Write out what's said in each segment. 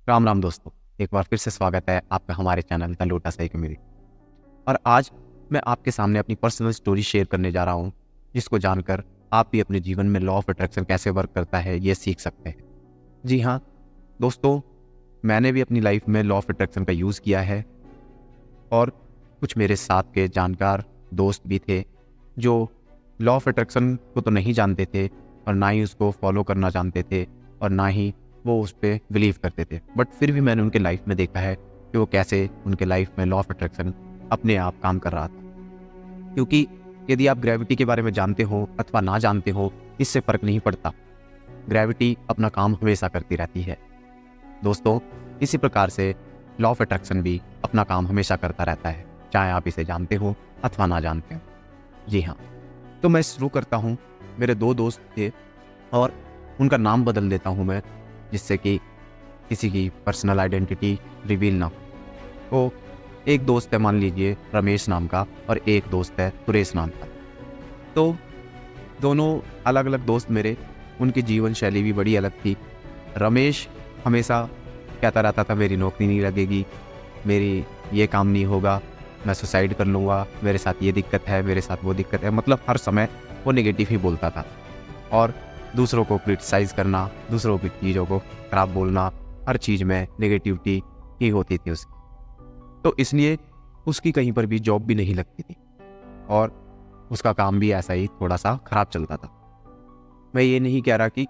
राम राम दोस्तों, एक बार फिर से स्वागत है आपका हमारे channel the lotus I community. और आज मैं आपके सामने अपनी पर्सनल स्टोरी शेयर करने जा रहा हूँ, जिसको जानकर आप भी अपने जीवन में लॉ ऑफ अट्रैक्शन कैसे वर्क करता है ये सीख सकते हैं। जी हाँ दोस्तों, मैंने भी अपनी लाइफ में लॉ ऑफ अट्रैक्शन का यूज़ किया है और कुछ मेरे साथ के जानकार दोस्त भी थे जो लॉ ऑफ अट्रैक्शन को तो नहीं जानते थे और ना ही उसको फॉलो करना जानते थे और ना ही वो उस पर बिलीव करते थे। बट फिर भी मैंने उनके लाइफ में देखा है कि वो कैसे उनके लाइफ में लॉ ऑफ अट्रैक्शन अपने आप काम कर रहा था। क्योंकि यदि आप ग्रेविटी के बारे में जानते हो अथवा ना जानते हो, इससे फ़र्क नहीं पड़ता। ग्रेविटी अपना काम हमेशा करती रहती है दोस्तों। इसी प्रकार से लॉ ऑफ अट्रैक्शन भी अपना काम हमेशा करता रहता है, चाहे आप इसे जानते हो अथवा ना जानते हो। जी हाँ, तो मैं शुरू करता हूँ। मेरे दो दोस्त थे और उनका नाम बदल देता हूँ मैं, जिससे कि किसी की पर्सनल आइडेंटिटी रिवील ना हो। तो एक दोस्त है, मान लीजिए रमेश नाम का, और एक दोस्त है सुरेश नाम का। तो दोनों अलग अलग दोस्त मेरे, उनकी जीवन शैली भी बड़ी अलग थी। रमेश हमेशा कहता रहता था मेरी नौकरी नहीं लगेगी, मेरी ये काम नहीं होगा, मैं सुसाइड कर लूँगा, मेरे साथ ये दिक्कत है, मेरे साथ वो दिक्कत है। मतलब हर समय वो नेगेटिव ही बोलता था और दूसरों को क्रिटिसाइज़ करना, दूसरों की चीज़ों को खराब बोलना, हर चीज़ में नेगेटिविटी ही होती थी उसकी। तो इसलिए उसकी कहीं पर भी जॉब भी नहीं लगती थी और उसका काम भी ऐसा ही थोड़ा सा खराब चलता था। मैं ये नहीं कह रहा कि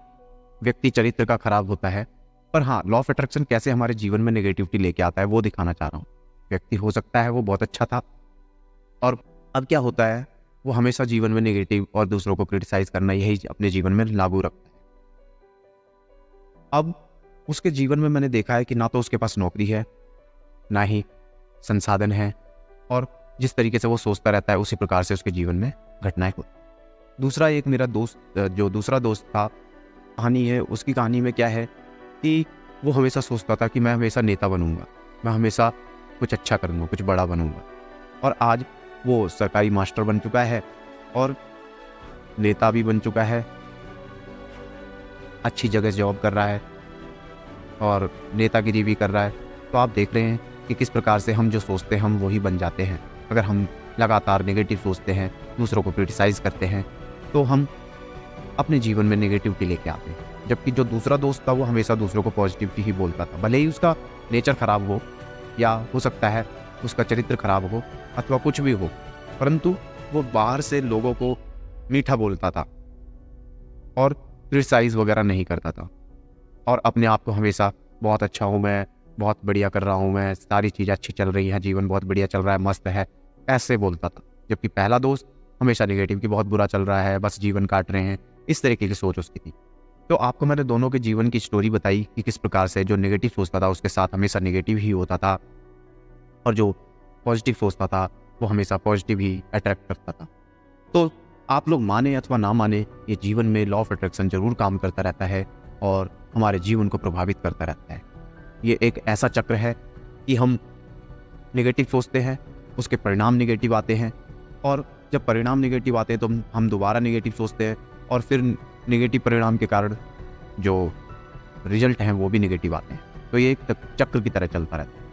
व्यक्ति चरित्र का खराब होता है, पर हाँ, लॉ ऑफ अट्रैक्शन कैसे हमारे जीवन में नेगेटिविटी लेके आता है वो दिखाना चाह रहा हूँ। व्यक्ति हो सकता है वो बहुत अच्छा था और अब क्या होता है, वो हमेशा जीवन में नेगेटिव और दूसरों को क्रिटिसाइज करना यही अपने जीवन में लागू रखता है। अब उसके जीवन में मैंने देखा है कि ना तो उसके पास नौकरी है, ना ही संसाधन है, और जिस तरीके से वो सोचता रहता है उसी प्रकार से उसके जीवन में घटनाएं होती। दूसरा एक मेरा दोस्त, जो दूसरा दोस्त था, कहानी है उसकी, कहानी में क्या है कि वो हमेशा सोचता था कि मैं हमेशा नेता बनूंगा, मैं हमेशा कुछ अच्छा करूंगा, कुछ बड़ा बनूंगा। और आज वो सरकारी मास्टर बन चुका है और नेता भी बन चुका है, अच्छी जगह जॉब कर रहा है और नेतागिरी भी कर रहा है। तो आप देख रहे हैं कि किस प्रकार से हम जो सोचते हैं हम वही बन जाते हैं। अगर हम लगातार नेगेटिव सोचते हैं, दूसरों को क्रिटिसाइज़ करते हैं, तो हम अपने जीवन में नेगेटिविटी लेके आते हैं। जबकि जो दूसरा दोस्त था वो हमेशा दूसरों को पॉजिटिविटी ही बोलता था, भले ही उसका नेचर खराब हो या हो सकता है उसका चरित्र खराब हो अथवा कुछ भी हो, परंतु वो बाहर से लोगों को मीठा बोलता था और क्रिटिसाइज़ वगैरह नहीं करता था और अपने आप को हमेशा बहुत अच्छा हूँ मैं, बहुत बढ़िया कर रहा हूँ मैं, सारी चीज़ें अच्छी चल रही हैं, जीवन बहुत बढ़िया चल रहा है, मस्त है, ऐसे बोलता था। जबकि पहला दोस्त हमेशा नेगेटिव कि बहुत बुरा चल रहा है, बस जीवन काट रहे हैं, इस तरीके की सोच उसकी थी। तो आपको मैंने दोनों के जीवन की स्टोरी बताई कि किस प्रकार से जो नेगेटिव सोचता था उसके साथ हमेशा नेगेटिव ही होता था और जो पॉजिटिव सोचता था वो हमेशा पॉजिटिव ही अट्रैक्ट करता था। तो आप लोग माने अथवा ना माने, ये जीवन में लॉ ऑफ अट्रैक्शन जरूर काम करता रहता है और हमारे जीवन को प्रभावित करता रहता है। ये एक ऐसा चक्र है कि हम नेगेटिव सोचते हैं, उसके परिणाम नेगेटिव आते हैं, और जब परिणाम नेगेटिव आते हैं तो हम दोबारा नेगेटिव सोचते हैं और फिर नेगेटिव परिणाम के कारण जो रिजल्ट हैं वो भी नेगेटिव आते हैं। तो ये एक चक्र की तरह चलता रहता है।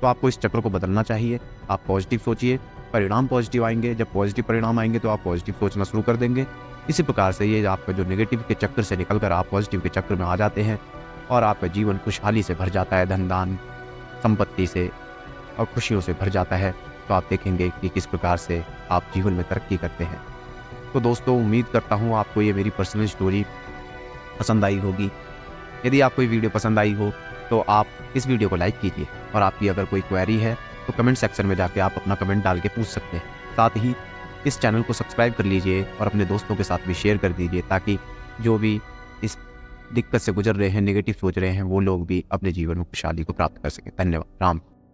तो आपको इस चक्र को बदलना चाहिए। आप पॉजिटिव सोचिए, परिणाम पॉजिटिव आएंगे। जब पॉजिटिव परिणाम आएंगे तो आप पॉजिटिव सोचना शुरू कर देंगे। इसी प्रकार से ये आपका जो नेगेटिव के चक्कर से निकलकर आप पॉजिटिव के चक्कर में आ जाते हैं और आपका जीवन खुशहाली से भर जाता है, धन दान संपत्ति से और खुशियों से भर जाता है। तो आप देखेंगे कि किस प्रकार से आप जीवन में तरक्की करते हैं। तो दोस्तों, उम्मीद करता हूँ आपको ये मेरी पर्सनल स्टोरी पसंद आई होगी। यदि आपको ये वीडियो पसंद आई हो तो आप इस वीडियो को लाइक कीजिए और आपकी अगर कोई क्वेरी है तो कमेंट सेक्शन में जाके आप अपना कमेंट डाल के पूछ सकते हैं। साथ ही इस चैनल को सब्सक्राइब कर लीजिए और अपने दोस्तों के साथ भी शेयर कर दीजिए, ताकि जो भी इस दिक्कत से गुजर रहे हैं, नेगेटिव सोच रहे हैं, वो लोग भी अपने जीवन में खुशहाली को प्राप्त कर सकें। धन्यवाद। राम।